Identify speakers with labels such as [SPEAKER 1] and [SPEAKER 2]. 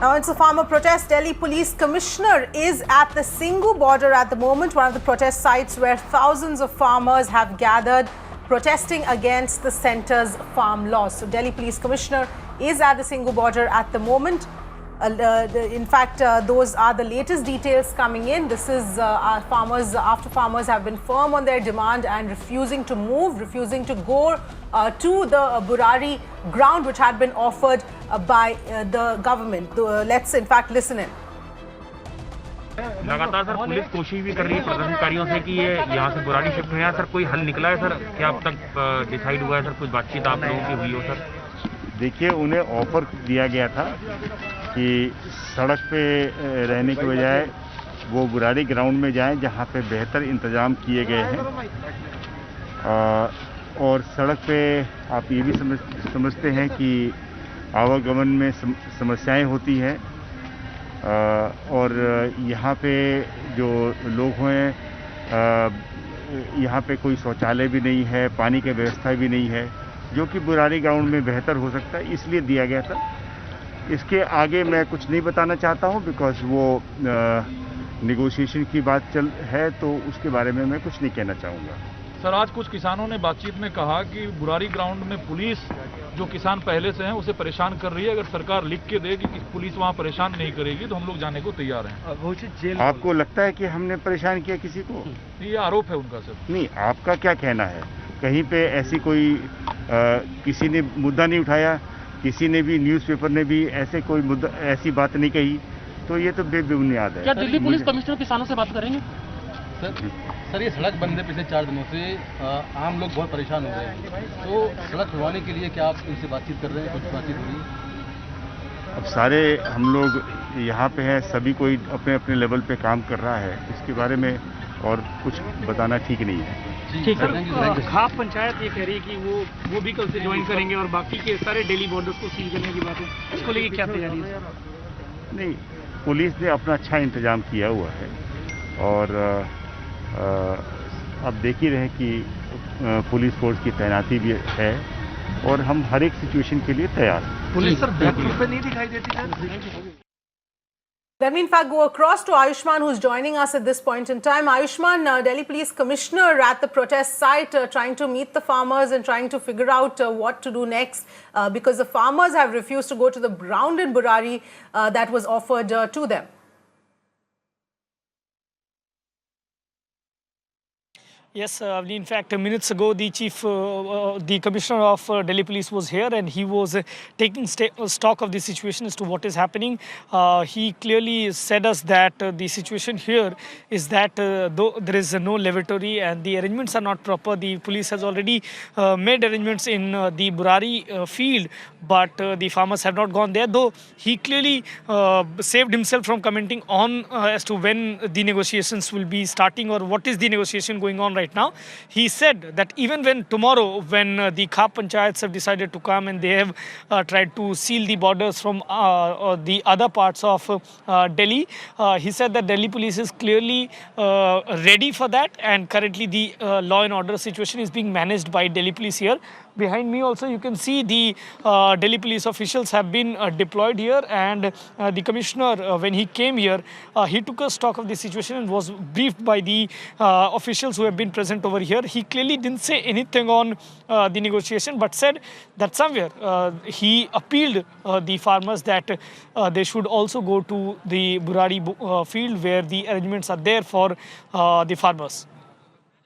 [SPEAKER 1] Now it's a farmer protest. Delhi Police Commissioner is at the Singhu border at the moment, one of the protest sites where thousands of farmers have gathered protesting against the centre's farm laws. So Delhi Police Commissioner is at the Singhu border at the moment. In fact, those are the latest details coming in. This is our farmers, after farmers have been firm on their demand and refusing to move, refusing to go to the Burari ground which had been offered by the government. Let's in fact listen in.
[SPEAKER 2] लगातार sir police कोशिश भी कर रही है प्रदर्शनकारियों से कि ये यहाँ से बुराड़ी शिफ्ट हुए हैं। सर कोई हल निकला है सर? क्या अब तक डिसाइड हुआ है सर? कुछ बातचीत आप लोगों की हुई हो सर?
[SPEAKER 3] देखिए, उन्हें ऑफर दिया गया था कि सड़क पे रहने के बजाय वो बुराड़ी ग्राउंड में जाएं जहाँ पे बेहतर इंतजाम किए गए हैं। और सड़क पे आप ये भी समझते हैं कि आवागमन में समस्याएं होती हैं। और यहाँ पे जो लोग हैं, यहाँ पे कोई शौचालय भी नहीं है, पानी की व्यवस्था भी नहीं है, जो कि बुराड़ी ग्राउंड में बेहतर हो सकता है, इसलिए दिया गया था। इसके आगे मैं कुछ नहीं बताना चाहता हूँ, बिकॉज वो नेगोशिएशन की बात है, तो उसके बारे में मैं कुछ नहीं कहना चाहूँगा।
[SPEAKER 4] सर, आज कुछ किसानों ने बातचीत में कहा कि बुराड़ी ग्राउंड में पुलिस जो किसान पहले से हैं उसे परेशान कर रही है। अगर सरकार लिख के दे कि पुलिस वहाँ परेशान नहीं करेगी तो हम लोग जाने को तैयार हैं।
[SPEAKER 3] आपको लगता है कि हमने परेशान किया किसी को?
[SPEAKER 4] ये आरोप है उनका सर।
[SPEAKER 3] नहीं, आपका क्या कहना है? कहीं पे ऐसी कोई किसी ने मुद्दा नहीं उठाया, किसी ने भी न्यूज़पेपर ने भी ऐसे कोई मुद्दा, ऐसी बात नहीं कही, तो ये तो बेबुनियाद है।
[SPEAKER 5] क्या दिल्ली पुलिस कमिश्नर किसानों से बात करेंगे?
[SPEAKER 6] सर, ये सड़क बंद है पिछले 4 दिनों से, आम लोग बहुत परेशान हो गए हैं, तो सड़क खुलवाने के लिए क्या आप इनसे बातचीत कर रहे हैं? कुछ बातचीत हो रही है?
[SPEAKER 3] अब सारे हम लोग यहाँ पे हैं, सभी कोई अपने अपने लेवल पे काम कर रहा है, इसके बारे में और कुछ बताना ठीक नहीं है।
[SPEAKER 5] ठीक है। खाप पंचायत ये कह रही है कि वो भी कल से ज्वाइन करेंगे और बाकी के सारे दिल्ली बॉर्डर्स को सील करने की बात है, इसको लेके क्या तैयारी है?
[SPEAKER 3] नहीं, पुलिस ने अपना अच्छा इंतजाम किया हुआ है और अब देख ही रहे कि पुलिस फोर्स की तैनाती भी है और हम हर एक सिचुएशन के लिए तैयार हैं।
[SPEAKER 6] पुलिस सर बैकफुट पे नहीं दिखाई देती sir.
[SPEAKER 1] Let me in fact go across to Ayushman, who's joining us at this point in time. Ayushman, Delhi Police Commissioner at the protest site, trying to meet the farmers and trying to figure out what to do next, because the farmers have refused to go to the ground in Burari that was offered to them.
[SPEAKER 5] Yes, in fact, minutes ago, the Commissioner of Delhi Police was here and he was taking stock of the situation as to what is happening. He clearly said us that the situation here is that though there is no lavatory and the arrangements are not proper, the police has already made arrangements in the Burari field, but the farmers have not gone there, though he clearly saved himself from commenting on as to when the negotiations will be starting or what is the negotiation going on right now. He said that even when tomorrow, when the Khap Panchayats have decided to come and they have tried to seal the borders from the other parts of Delhi, he said that Delhi police is clearly ready for that, and currently the law and order situation is being managed by Delhi police here. Behind me also you can see the Delhi police officials have been deployed here, and the commissioner, when he came here, he took a stock of the situation and was briefed by the officials who have been present over here. He clearly didn't say anything on the negotiation, but said that somewhere he appealed the farmers that they should also go to the Burari field where the arrangements are there for the farmers.